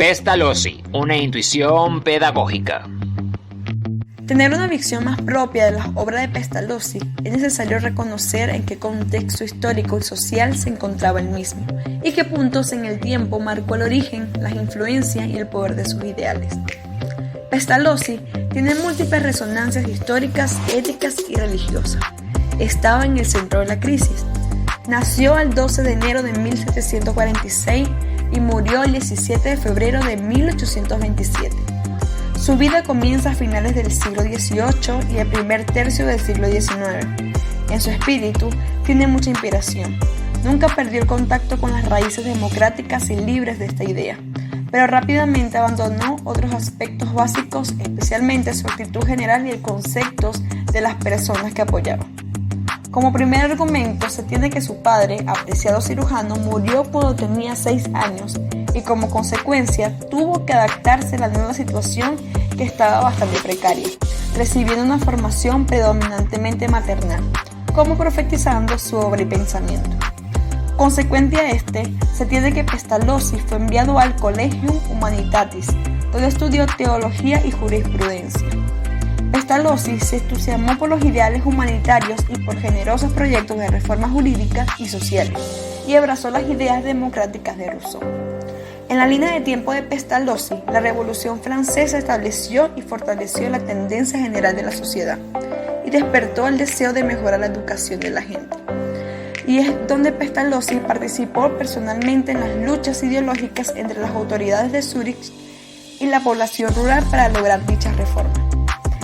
Pestalozzi, una intuición pedagógica. Tener una visión más propia de las obras de Pestalozzi es necesario reconocer en qué contexto histórico y social se encontraba el mismo y qué puntos en el tiempo marcó el origen, las influencias y el poder de sus ideales. Pestalozzi tiene múltiples resonancias históricas, éticas y religiosas. Estaba en el centro de la crisis. Nació el 12 de enero de 1746 y murió el 17 de febrero de 1827. Su vida comienza a finales del siglo XVIII y el primer tercio del siglo XIX. En su espíritu tiene mucha inspiración. Nunca perdió el contacto con las raíces democráticas y libres de esta idea, pero rápidamente abandonó otros aspectos básicos, especialmente su actitud general y el conceptos de las personas que apoyaba. Como primer argumento se tiene que su padre, apreciado cirujano, murió cuando tenía 6 años y como consecuencia tuvo que adaptarse a la nueva situación que estaba bastante precaria, recibiendo una formación predominantemente maternal, como profetizando su obra y pensamiento. Consecuente a se tiene que Pestalozzi fue enviado al Collegium Humanitatis, donde estudió teología y jurisprudencia. Pestalozzi se entusiasmó por los ideales humanitarios y por generosos proyectos de reforma jurídica y social, y abrazó las ideas democráticas de Rousseau. En la línea de tiempo de Pestalozzi, la Revolución Francesa estableció y fortaleció la tendencia general de la sociedad y despertó el deseo de mejorar la educación de la gente. Y es donde Pestalozzi participó personalmente en las luchas ideológicas entre las autoridades de Zúrich y la población rural para lograr dichas reformas.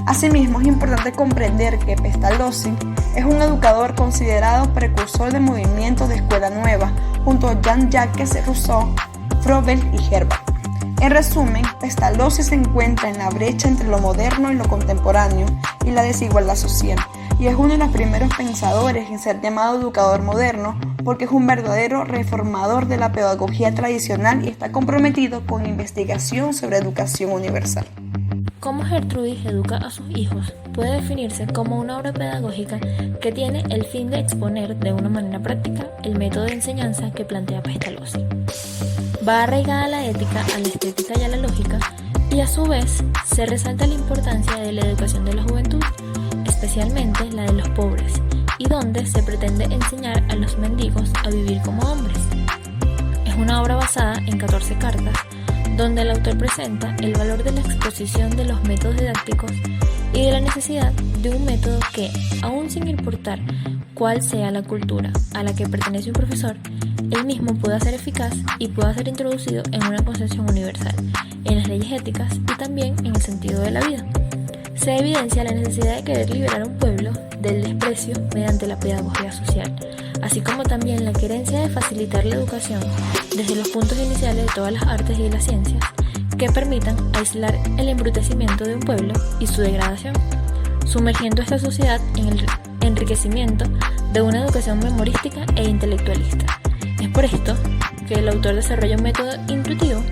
Asimismo, es importante comprender que Pestalozzi es un educador considerado precursor del movimiento de Escuela Nueva, junto a Jean-Jacques Rousseau, Froebel y Herbart. En resumen, Pestalozzi se encuentra en la brecha entre lo moderno y lo contemporáneo y la desigualdad social, y es uno de los primeros pensadores en ser llamado educador moderno porque es un verdadero reformador de la pedagogía tradicional y está comprometido con investigación sobre educación universal. Cómo Gertrudis educa a sus hijos puede definirse como una obra pedagógica que tiene el fin de exponer de una manera práctica el método de enseñanza que plantea Pestalozzi. Va arraigada a la ética, a la estética y a la lógica, y a su vez se resalta la importancia de la educación de la juventud, especialmente la de los pobres, y donde se pretende enseñar a los mendigos a vivir como hombres. Es una obra basada en 14 cartas, donde el autor presenta el valor de la exposición de los métodos didácticos y de la necesidad de un método que, aun sin importar cuál sea la cultura a la que pertenece un profesor, él mismo pueda ser eficaz y pueda ser introducido en una concepción universal, en las leyes éticas y también en el sentido de la vida. Se evidencia la necesidad de querer liberar a un pueblo del desprecio mediante la pedagogía social, así como también la querencia de facilitar la educación desde los puntos iniciales de todas las artes y de las ciencias que permitan aislar el embrutecimiento de un pueblo y su degradación, sumergiendo a esta sociedad en el enriquecimiento de una educación memorística e intelectualista. Es por esto que el autor desarrolla un método intuitivo,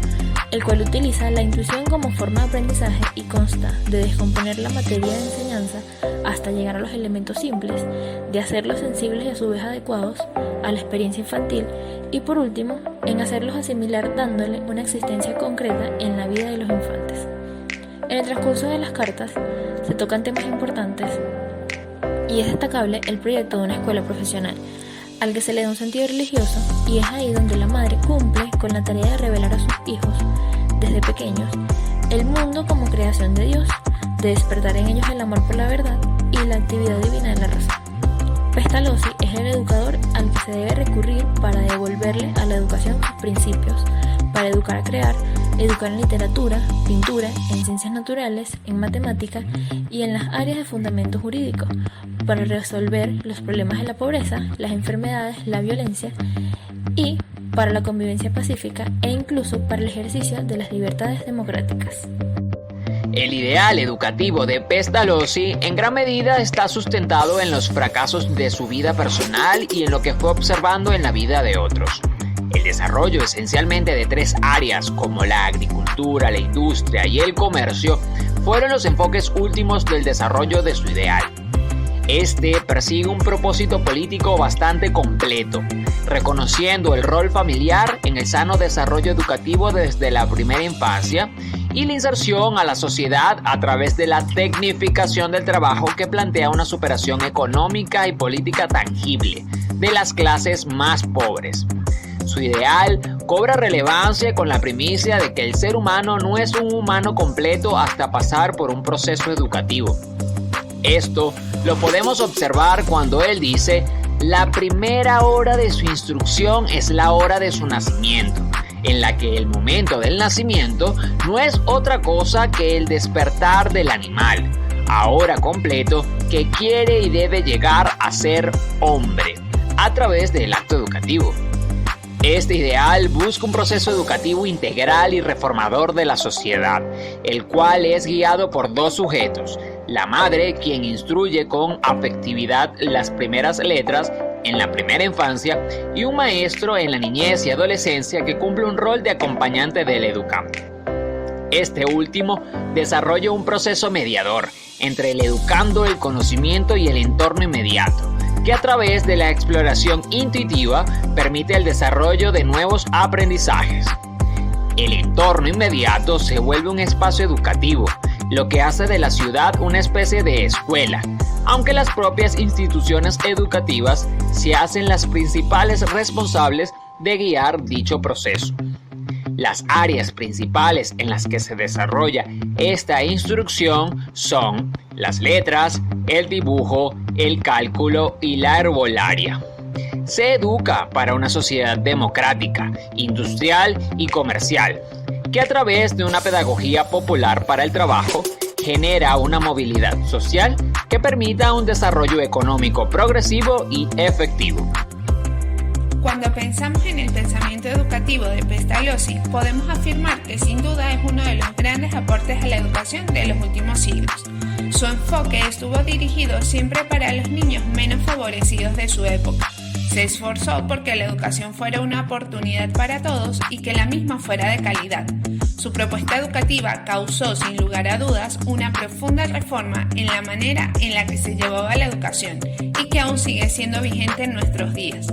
el cual utiliza la intuición como forma de aprendizaje y consta de descomponer la materia de enseñanza hasta llegar a los elementos simples, de hacerlos sensibles y a su vez adecuados a la experiencia infantil y por último, en hacerlos asimilar dándole una existencia concreta en la vida de los infantes. En el transcurso de las cartas se tocan temas importantes y es destacable el proyecto de una escuela profesional, al que se le da un sentido religioso, y es ahí donde la madre cumple con la tarea de revelar a sus hijos, desde pequeños, el mundo como creación de Dios, de despertar en ellos el amor por la verdad y la actividad divina de la razón. Pestalozzi es el educador al que se debe recurrir para devolverle a la educación sus principios, para educar a crear, educar en literatura, pintura, en ciencias naturales, en matemática y en las áreas de fundamento jurídico, para resolver los problemas de la pobreza, las enfermedades, la violencia y para la convivencia pacífica e incluso para el ejercicio de las libertades democráticas. El ideal educativo de Pestalozzi en gran medida está sustentado en los fracasos de su vida personal y en lo que fue observando en la vida de otros. El desarrollo esencialmente de 3 áreas como la agricultura, la industria y el comercio fueron los enfoques últimos del desarrollo de su ideal. Este persigue un propósito político bastante completo, reconociendo el rol familiar en el sano desarrollo educativo desde la primera infancia y la inserción a la sociedad a través de la tecnificación del trabajo que plantea una superación económica y política tangible de las clases más pobres. Su ideal cobra relevancia con la primicia de que el ser humano no es un humano completo hasta pasar por un proceso educativo. Esto lo podemos observar cuando él dice: la primera hora de su instrucción es la hora de su nacimiento, en la que el momento del nacimiento no es otra cosa que el despertar del animal, ahora completo, que quiere y debe llegar a ser hombre, a través del acto educativo. Este ideal busca un proceso educativo integral y reformador de la sociedad, el cual es guiado por dos sujetos: la madre, quien instruye con afectividad las primeras letras en la primera infancia, y un maestro en la niñez y adolescencia que cumple un rol de acompañante del educante. Este último desarrolla un proceso mediador entre el educando, el conocimiento y el entorno inmediato, que a través de la exploración intuitiva permite el desarrollo de nuevos aprendizajes. El entorno inmediato se vuelve un espacio educativo, lo que hace de la ciudad una especie de escuela, aunque las propias instituciones educativas se hacen las principales responsables de guiar dicho proceso. Las áreas principales en las que se desarrolla esta instrucción son las letras, el dibujo, el cálculo y la herbolaria. Se educa para una sociedad democrática, industrial y comercial, que a través de una pedagogía popular para el trabajo genera una movilidad social que permita un desarrollo económico progresivo y efectivo. Cuando pensamos en el pensamiento educativo de Pestalozzi, podemos afirmar que sin duda es uno de los grandes aportes a la educación de los últimos siglos. Su enfoque estuvo dirigido siempre para los niños menos favorecidos de su época. Se esforzó porque la educación fuera una oportunidad para todos y que la misma fuera de calidad. Su propuesta educativa causó, sin lugar a dudas, una profunda reforma en la manera en la que se llevaba la educación y que aún sigue siendo vigente en nuestros días.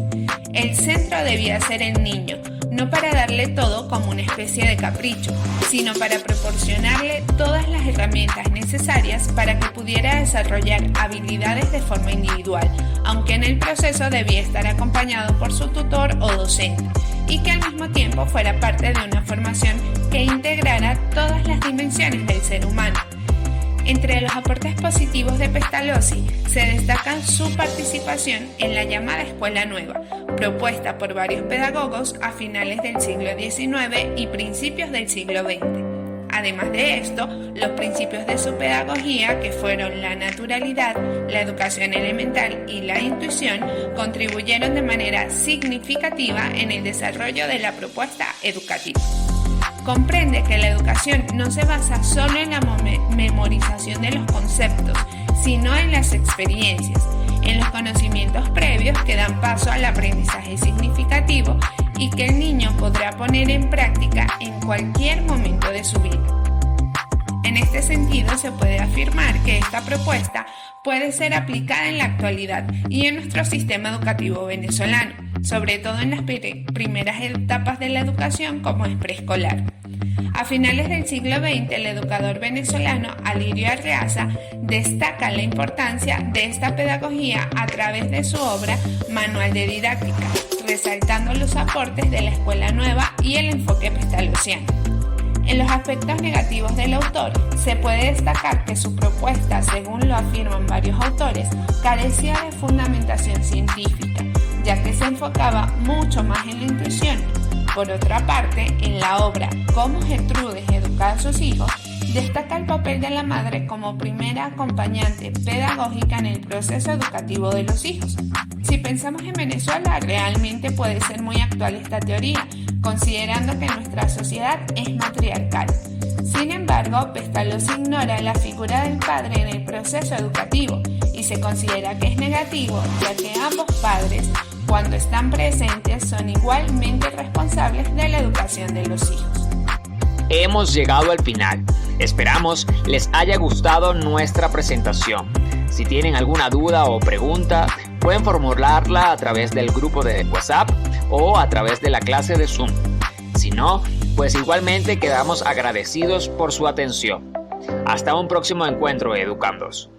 El centro debía ser el niño, no para darle todo como una especie de capricho, sino para proporcionarle todas las herramientas necesarias para que pudiera desarrollar habilidades de forma individual, aunque en el proceso debía estar acompañado por su tutor o docente, y que al mismo tiempo fuera parte de una formación que integrara todas las dimensiones del ser humano. Entre los aportes positivos de Pestalozzi se destaca su participación en la llamada Escuela Nueva, propuesta por varios pedagogos a finales del siglo XIX y principios del siglo XX. Además de esto, los principios de su pedagogía, que fueron la naturalidad, la educación elemental y la intuición, contribuyeron de manera significativa en el desarrollo de la propuesta educativa. Comprende que la educación no se basa solo en la memorización de los conceptos, sino en las experiencias, en los conocimientos previos que dan paso al aprendizaje significativo y que el niño podrá poner en práctica en cualquier momento de su vida. En este sentido, se puede afirmar que esta propuesta puede ser aplicada en la actualidad y en nuestro sistema educativo venezolano, sobre todo en las primeras etapas de la educación como es preescolar. A finales del siglo XX, el educador venezolano Alirio Arreaza destaca la importancia de esta pedagogía a través de su obra Manual de Didáctica, resaltando los aportes de la Escuela Nueva y el enfoque pestalozziano. En los aspectos negativos del autor, se puede destacar que su propuesta, según lo afirman varios autores, carecía de fundamentación científica, ya que se enfocaba mucho más en la intuición. Por otra parte, en la obra Cómo Gertrudes educa a sus hijos, destaca el papel de la madre como primera acompañante pedagógica en el proceso educativo de los hijos. Si pensamos en Venezuela, realmente puede ser muy actual esta teoría, considerando que nuestra sociedad es matriarcal. Sin embargo, Pestalozzi ignora la figura del padre en el proceso educativo y se considera que es negativo, ya que ambos padres, cuando están presentes, son igualmente responsables de la educación de los hijos. Hemos llegado al final. Esperamos les haya gustado nuestra presentación. Si tienen alguna duda o pregunta, pueden formularla a través del grupo de WhatsApp o a través de la clase de Zoom. Si no, pues igualmente quedamos agradecidos por su atención. Hasta un próximo encuentro, educandos.